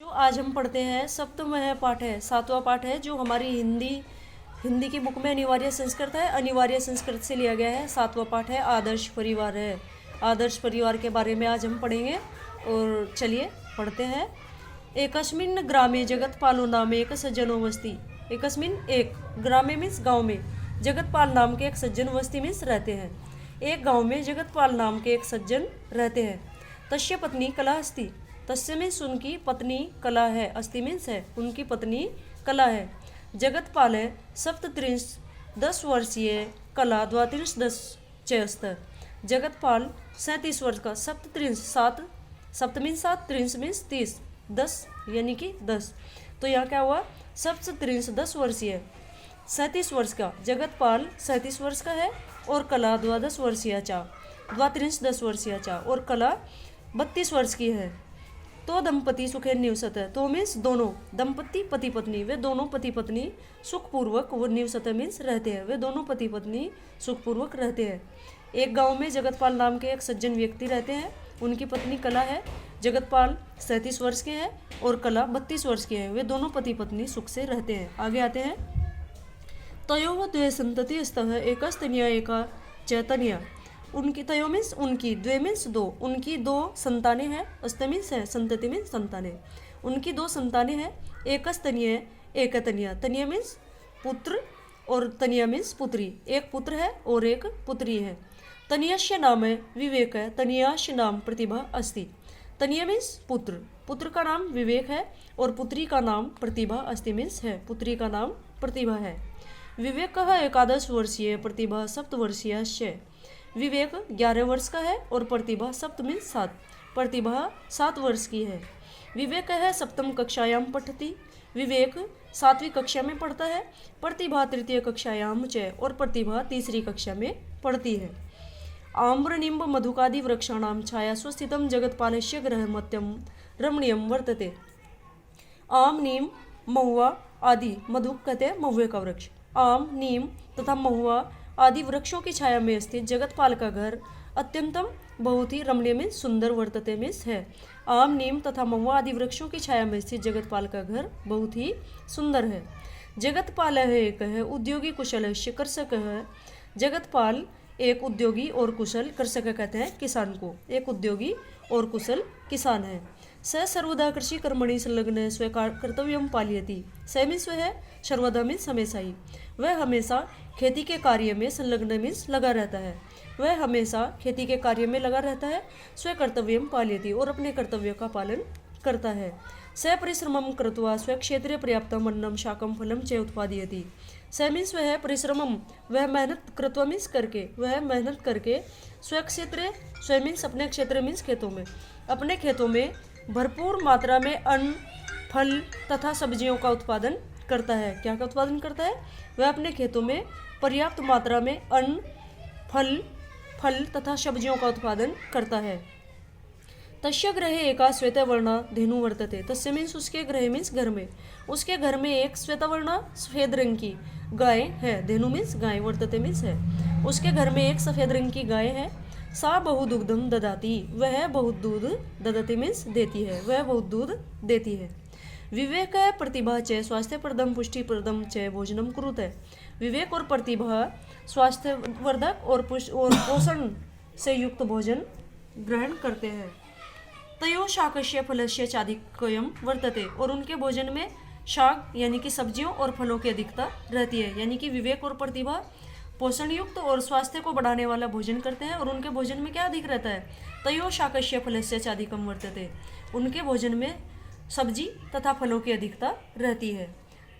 जो आज हम पढ़ते हैं सप्तम वह पाठ है, सातवां पाठ है, जो हमारी हिंदी की बुक में अनिवार्य संस्कृत है। अनिवार्य संस्कृत से लिया गया है। सातवां पाठ है, आदर्श परिवार है। आदर्श परिवार के बारे में आज हम पढ़ेंगे और चलिए पढ़ते हैं। एकस्मिन् ग्रामे जगतपालो नाम एक सज्जनो वस्ती। एकस्मिन् एक ग्रामे मीन्स गाँव में, जगतपाल नाम के एक सज्जन वस्ती मीन्स रहते हैं। एक गाँव में जगतपाल नाम के एक सज्जन रहते हैं। तस्य पत्नी कला अस्ति। तस्य मीन्स उनकी पत्नी कला है, अस्ति मीन्स है, उनकी पत्नी कला है। जगतपाल है 37 10 वर्षीय, कला 32 10 चयस्त। जगतपाल 37 वर्ष का, 37 7 सप्त मीन्स 7, 30 मीन्स 30, 10 यानी कि 10। तो यहाँ क्या हुआ, 37 10 वर्षीय, 37 वर्ष का जगतपाल 37 वर्ष का है, और कला 22 वर्षीयाचा, 32 10 वर्षीयाचा, और कला 32 वर्ष की है। तो दंपति सुखे निवसत है। तो मीन्स दोनों दंपति पति पत्नी, वे दोनों पति पत्नी सुखपूर्वक, वो निवसत मीन्स रहते हैं, वे दोनों पति पत्नी सुखपूर्वक रहते हैं। एक गांव में जगतपाल नाम के एक सज्जन व्यक्ति रहते हैं, उनकी पत्नी कला है। जगतपाल 37 वर्ष के हैं और कला 32 वर्ष के हैं, वे दोनों पति पत्नी सुख से रहते हैं। आगे आते हैं। तयोः द्वे संतति स्तः एकस्तनया एका चैतन्या। उनकी तयो मीन्स उनकी, द्वे मीन्स दो, उनकी दो संतानें हैं, अस्त मीन्स है, संतति मीन्स संतानें, उनकी दो संतानें हैं। एक स्तनीय एक तनिया, तनिया मीन्स पुत्र और तनिया मीन्स पुत्री, एक पुत्र है और एक पुत्री है। तनियस्य नाम है विवेक है, तनियास्य नाम प्रतिभा अस्ति। तनिया मीन्स पुत्र, पुत्र का नाम विवेक है और पुत्री का नाम प्रतिभा अस्ति मीन्स है, पुत्री का नाम प्रतिभा है। विवेक 11 वर्षीय, प्रतिभा 7 वर्षीय। विवेक 11 वर्ष का है और प्रतिभा 7 मीन्स 7, प्रतिभा 7 वर्ष की है। विवेक है सप्तम कक्षायाम पठति। विवेक 7वीं कक्षा में पढ़ता है। प्रतिभा 3य कक्षायाम च, और प्रतिभा 3री कक्षा में पढ़ती है। आम्रनिम्ब मधुकादि वृक्षाणाम छाया स्वस्थितम जगतपालस्य गृहमत्यम रमणीयम वर्तते। आम, नीम, महुआ आदि, मधुक कहते हैं महुए का वृक्ष। आम, नीम तथा महुआ आदि वृक्षों की छाया में स्थित जगतपाल का घर अत्यंतम बहुत ही रमणीय में सुंदर वर्तते में है। आम, नीम तथा महुआ आदि वृक्षों की छाया में स्थित जगतपाल का घर बहुत ही सुंदर है। जगतपाल है एक है उद्योगी कुशल कृषक है। जगतपाल एक उद्योगी और कुशल, कृषक कहते हैं किसान को, एक उद्योगी और कुशल किसान है। स सर्वदा कृषि कर्मणि संलग्न स्व कर्तव्यम पालयति। स मीन्स वह है, सर्वदा मीन्स हमेशा ही, वह हमेशा खेती के कार्य में संलग्न मीन्स लगा रहता है, वह हमेशा खेती के कार्य में लगा रहता है। स्व कर्तव्यम पालयति, और अपने कर्तव्य का पालन करता है। स परिश्रमम कृत्वा स्व क्षेत्रे पर्याप्तम अन्नम शाकम फलम च उत्पादयति। स मीन्स वह परिश्रमम, वह मेहनत, कृत्वा मीन्स करके, वह मेहनत करके, स्व क्षेत्रे, स्व मीन्स अपने क्षेत्र मीन्स खेतों में, अपने खेतों में भरपूर मात्रा में अन्न, फल तथा सब्जियों का उत्पादन करता है। क्या का उत्पादन करता है, वह अपने खेतों में पर्याप्त मात्रा में अन्न, फल तथा सब्जियों का उत्पादन करता है। तस्य गृहे एका श्वेतवर्णा धेनु वर्तते। तस्य मीन्स उसके गृह मीन्स घर में, उसके घर में एक श्वेतवर्णा सफेद रंग की गाय है। धेनु मीन्स गाय, वर्तते मीन्स है, उसके घर में एक सफेद रंग की गाय है। सा बहु दुग्धम ददाति, वह बहुत दूध, ददति मीन्स देती है, वह बहुत दूध देती है। विवेक है प्रतिभा च स्वास्थ्यप्रदम पुष्टिप्रदम च भोजनम कुरुते। विवेक और प्रतिभा स्वास्थ्यवर्धक और पोषण से युक्त भोजन ग्रहण करते हैं। तयो शाकस्य फलस्य चाधिक्यम वर्तते, और उनके भोजन में शाक यानी कि सब्जियों और फलों की अधिकता रहती है। यानी कि विवेक और प्रतिभा पोषण युक्त और स्वास्थ्य को बढ़ाने वाला भोजन करते हैं, और उनके भोजन में क्या अधिक रहता है, तयो शाकस्य फलस्य चाधिकम वर्तते, उनके भोजन में सब्जी तथा फलों की अधिकता रहती है।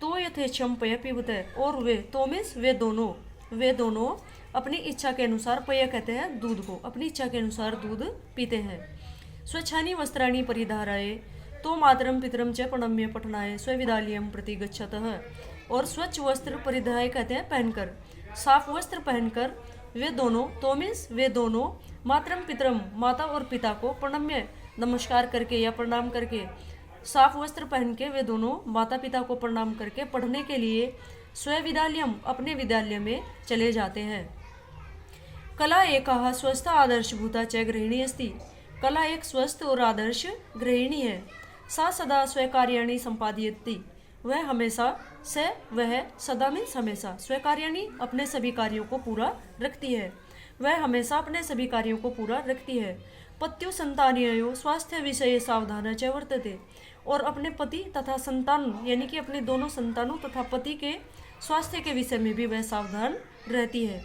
तो यथेच्छम पय पीबते, और वे, तो मीन्स वे दोनों अपनी इच्छा के अनुसार, पय कहते हैं दूध को, अपनी इच्छा के अनुसार दूध पीते हैं। स्वच्छानि वस्त्राणि परिधाराय, तो मातरम पितरम च प्रणम्य पठनाय स्वविद्यालयम प्रति गच्छतः, और स्वच्छ वस्त्र परिधाय कहते हैं पहनकर, साफ वस्त्र पहनकर वे दोनों, तो मीन्स वे दोनों, मातरम पितरम माता और पिता को, प्रणम्य नमस्कार करके या प्रणाम करके, साफ वस्त्र पहन के वे दोनों माता पिता को प्रणाम करके पढ़ने के लिए स्वविद्यालयम अपने विद्यालय में चले जाते हैं। कला एका स्वस्थ आदर्श भूता च गृहिणी अस्ति। कला एक स्वस्थ और आदर्श गृहिणी है। सा सदा स्वीकार्याणि संपादयति, वह हमेशा से वह सदा मीन्स हमेशा, स्वीकार्याणि अपने सभी कार्यों को पूरा रखती है, वह हमेशा अपने सभी कार्यों को पूरा रखती है। पत्यु संतानयो स्वास्थ्य विषय सावधान च वर्तते, और अपने पति तथा संतान यानी कि अपने दोनों संतानों तथा पति के स्वास्थ्य के विषय में भी वह सावधान रहती है।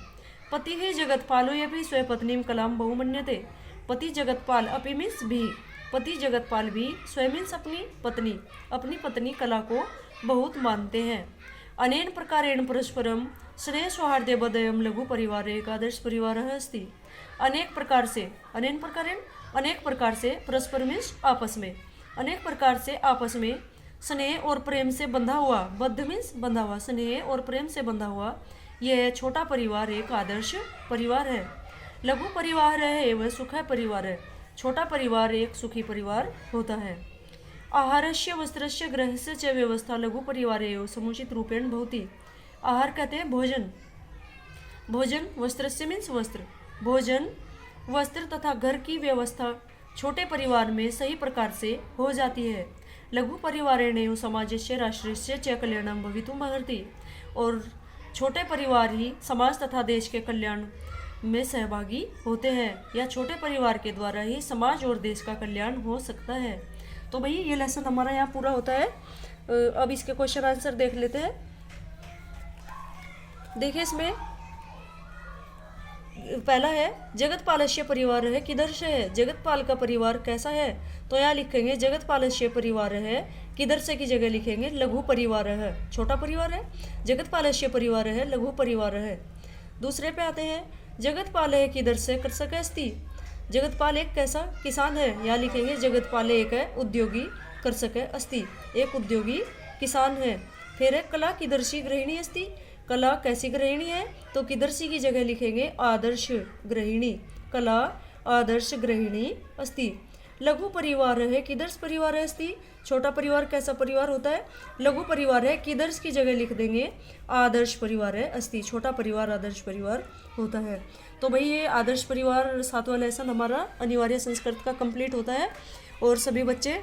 पति ही जगतपालो यपि स्वपत्नीम कलाम बहुमन्यते, पति जगतपाल अपि मीन्स भी, पति जगतपाल भी स्वयं मीन्स अपनी पत्नी कला को बहुत मानते हैं। अनेन प्रकारेण परस्परम स्नेह सौहार्दे बदयम लघु परिवार एक आदर्श परिवार अस्ति। अनेक प्रकार से परस्पर मीन्स आपस में, अनेक प्रकार से आपस में स्नेह और प्रेम से बंधा हुआ, बद्ध मीन्स बंधा हुआ, स्नेह और प्रेम से बंधा हुआ यह छोटा परिवार एक आदर्श परिवार है। लघु परिवार है वह सुखी परिवार है, छोटा परिवार एक सुखी परिवार होता है। आहारस्य वस्त्रस्य गृहस्य च व्यवस्था लघु परिवार एवं समुचित रूपेण भवति। आहार कहते हैं भोजन, भोजन वस्त्रस्य मीन्स वस्त्र, भोजन वस्त्र तथा घर की व्यवस्था छोटे परिवार में सही प्रकार से हो जाती है। लघु परिवारेण समाजस्य राष्ट्रस्य च कल्याणं भवितुम् अर्हति, और छोटे परिवार ही समाज तथा देश के कल्याण में सहभागी होते हैं, या छोटे परिवार के द्वारा ही समाज और देश का कल्याण हो सकता है। तो भाई ये लेसन हमारा यहाँ पूरा होता है। अब इसके क्वेश्चन आंसर देख लेते हैं। देखिए इसमें पहला है जगतपालस्य परिवार है किधर से है, जगतपाल का परिवार कैसा है, तो यहाँ लिखेंगे जगतपालस्य परिवार है किधर से की जगह लिखेंगे लघु परिवार है, छोटा परिवार है, जगतपालस्य परिवार है लघु परिवार है। दूसरे पे आते हैं जगतपाल है किधर से कृषक अस्ति, जगतपाल एक कैसा किसान है, यहाँ लिखेंगे जगतपाल एक है उद्योगी कृषक है अस्ति, एक उद्योगी किसान है। फिर है कला किदर्शी गृहिणी अस्ति, कला कैसी गृहिणी है, तो किदर्शी की जगह लिखेंगे आदर्श गृहिणी, कला आदर्श गृहिणी अस्ति। लघु परिवार है किदर्श परिवार है अस्ति, छोटा परिवार कैसा परिवार होता है, लघु परिवार है किदर्श की जगह लिख देंगे आदर्श परिवार है अस्ति, छोटा परिवार आदर्श परिवार होता है। तो भाई ये आदर्श परिवार 7वां लेसन हमारा अनिवार्य संस्कृत का कंप्लीट होता है, और सभी बच्चे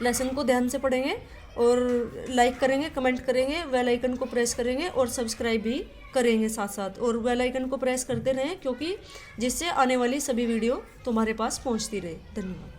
लेसन को ध्यान से पढ़ेंगे और लाइक करेंगे, कमेंट करेंगे, बेल आइकन को प्रेस करेंगे और सब्सक्राइब भी करेंगे साथ साथ, और बेल आइकन को प्रेस करते रहें क्योंकि जिससे आने वाली सभी वीडियो तुम्हारे पास पहुंचती रहे। धन्यवाद।